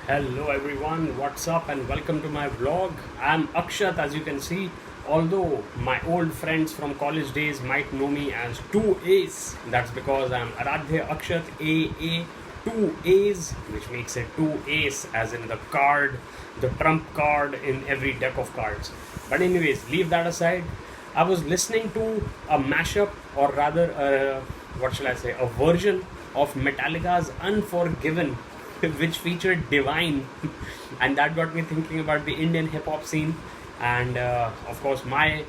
Hello everyone, what's up and welcome to my vlog. I'm Axat, as you can see, although my old friends from college days might know me as 2A's. That's because I'm Aradhya Akshat AA 2A's, which makes it 2A's as in the card, the trump card in every deck of cards. But anyways, leave that aside. I was listening to a mashup, or rather what shall I say, a version of Metallica's Unforgiven, which featured Divine, and that got me thinking about the Indian hip hop scene. And of course, my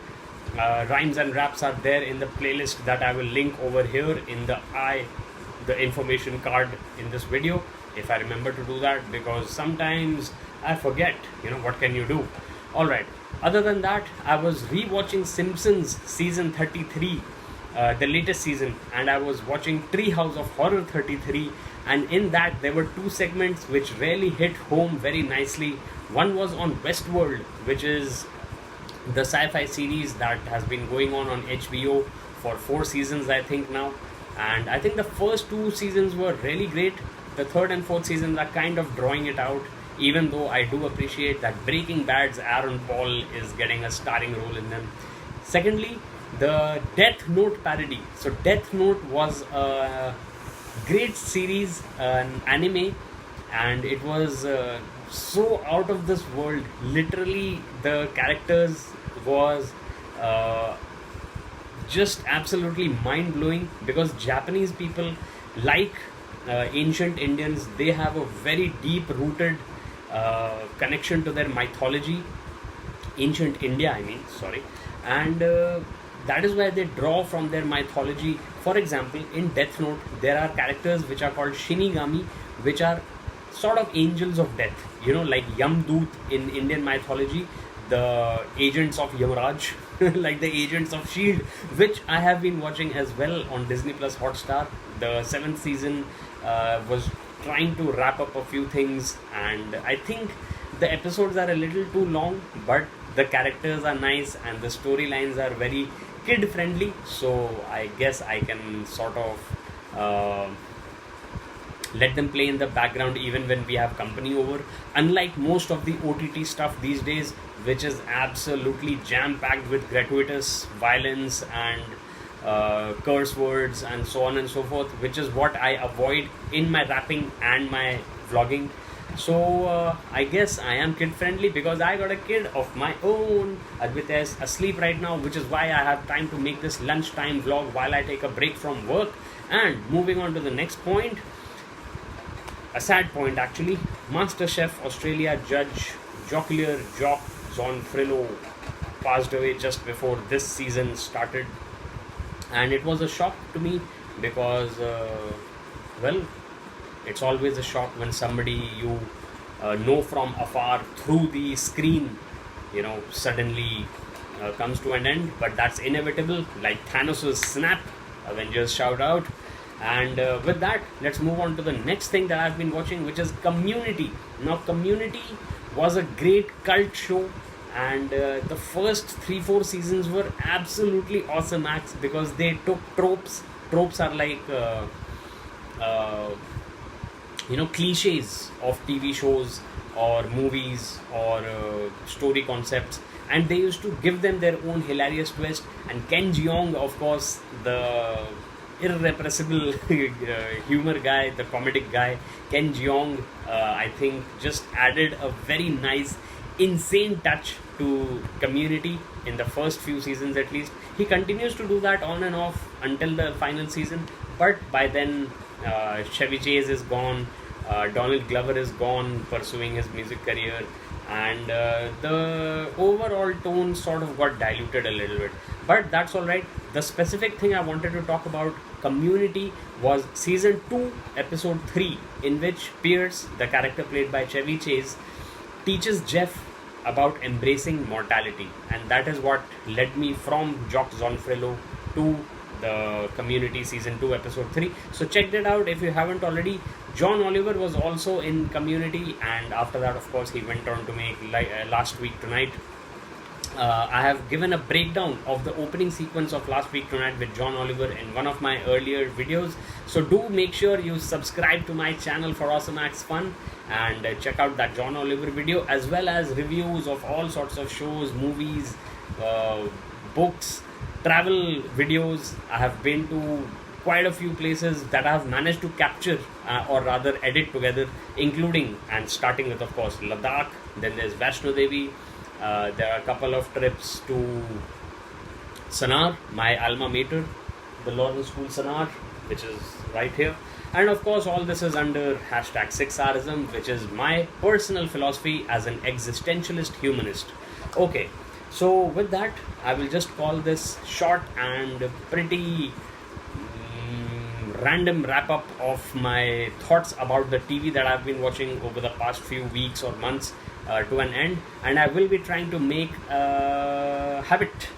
rhymes and raps are there in the playlist that I will link over here in the information card in this video, if I remember to do that, because sometimes I forget. What can you do? All right. Other than that, I was rewatching Simpsons season 33, the latest season, and I was watching Treehouse of Horror 33, and in that there were two segments which really hit home very nicely. One was on Westworld, which is the sci-fi series that has been going on HBO for 4 seasons, I think now, and I think the first 2 seasons were really great. The third and fourth seasons are kind of drawing it out, even though I do appreciate that Breaking Bad's Aaron Paul is getting a starring role in them. Secondly, the Death Note parody. So Death Note was a great series, an anime, and it was so out of this world. Literally, the characters was uh, just absolutely mind blowing, because Japanese people, like ancient Indians, they have a very deep rooted connection to their mythology. Ancient India, I mean, sorry. And that is why they draw from their mythology. For example, in Death Note, there are characters which are called Shinigami, which are sort of angels of death, like Yamdut in Indian mythology, the agents of Yamaraj, like the agents of Shield, which I have been watching as well on Disney Plus Hotstar. The seventh season was trying to wrap up a few things, and I think the episodes are a little too long, but the characters are nice and the storylines are very kid friendly, so I guess I can sort of let them play in the background even when we have company over. Unlike most of the OTT stuff these days, which is absolutely jam packed with gratuitous violence and curse words and so on and so forth, which is what I avoid in my rapping and my vlogging. So I guess I am kid friendly because I got a kid of my own. Advita is asleep right now, which is why I have time to make this lunchtime vlog while I take a break from work. And moving on to the next point, a sad point actually. MasterChef Australia judge Jock Zonfrillo passed away just before this season started, and it was a shock to me because, well, it's always a shock when somebody you know from afar through the screen, suddenly comes to an end. But that's inevitable, like Thanos' snap. Avengers shout out. And with that, let's move on to the next thing that I've been watching, which is Community. Now, Community was a great cult show, and the first 3-4 seasons were absolutely awesome acts because they took tropes. Tropes are like uh, cliches of TV shows or movies or story concepts, and they used to give them their own hilarious twist. And Ken Jeong, of course, the irrepressible humor guy, the comedic guy, Ken Jeong, I think just added a very nice, insane touch to Community in the first few seasons at least. He continues to do that on and off until the final season, but by then Chevy Chase is gone, Donald Glover is gone pursuing his music career, and the overall tone sort of got diluted a little bit. But that's all right. The specific thing I wanted to talk about Community was season 2, episode 3, in which Pierce, the character played by Chevy Chase, teaches Jeff about embracing mortality, and that is what led me from Jock Zonfrillo to the Community season 2, episode 3. So check that out if you haven't already. Jon Oliver was also in Community, and after that, of course, he went on to make Last Week Tonight. I have given a breakdown of the opening sequence of Last Week Tonight with Jon Oliver in one of my earlier videos. So do make sure you subscribe to my channel for Awesome Acts Fun and check out that Jon Oliver video, as well as reviews of all sorts of shows, movies, books, travel videos. I have been to quite a few places that I have managed to capture or rather edit together, including and starting with, of course, Ladakh. Then there's Vaishno Devi. There are a couple of trips to Sanar, my alma mater, the Lawrence School Sanar, which is right here. And of course, all this is under hashtag 6Rsm, which is my personal philosophy as an existentialist humanist. Okay, so with that, I will just call this short and pretty random wrap up of my thoughts about the TV that I've been watching over the past few weeks or months to an end. And I will be trying to make a habit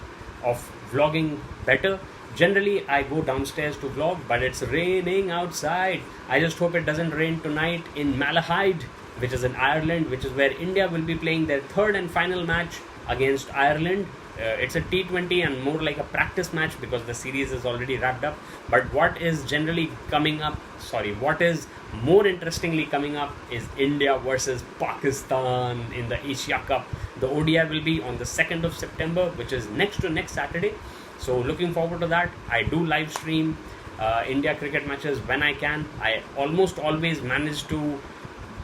of vlogging better. Generally, I go downstairs to vlog, but it's raining outside. I just hope it doesn't rain tonight in Malahide, which is in Ireland, which is where India will be playing their third and final match against Ireland. It's a T20 and more like a practice match because the series is already wrapped up. But what is more interestingly coming up is India versus Pakistan in the Asia Cup. The ODI will be on the 2nd of September, which is next Saturday. So looking forward to that. I do live stream India cricket matches when I can. I almost always manage to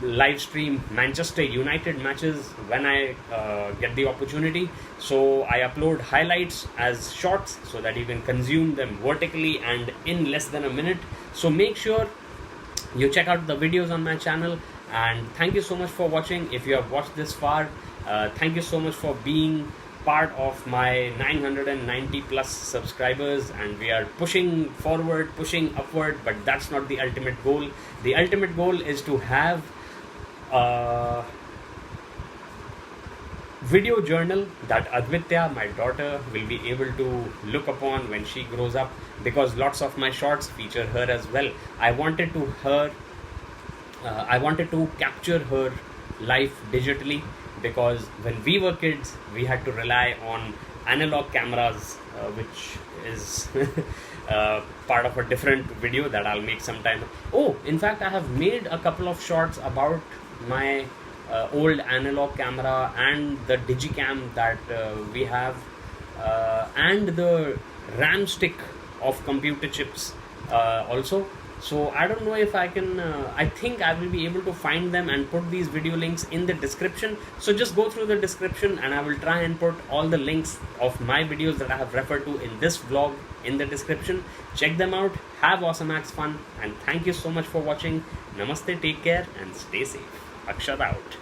live stream Manchester United matches when I get the opportunity. So I upload highlights as shorts so that you can consume them vertically and in less than a minute. So make sure you check out the videos on my channel, and thank you so much for watching. If you have watched this far, thank you so much for being part of my 990 plus subscribers, and we are pushing forward, pushing upward, but that's not the ultimate goal. The ultimate goal is to have video journal that Advitya, my daughter, will be able to look upon when she grows up, because lots of my shorts feature her as well. I wanted to capture her life digitally, because when we were kids, we had to rely on analog cameras, which is part of a different video that I'll make sometime. Oh, in fact, I have made a couple of shorts about my old analog camera and the digicam that we have, and the RAM stick of computer chips also. So I don't know if I can, I think I will be able to find them and put these video links in the description. So just go through the description and I will try and put all the links of my videos that I have referred to in this vlog in the description. Check them out, have Awesome Acts Fun, and thank you so much for watching. Namaste, take care and stay safe. Axat out.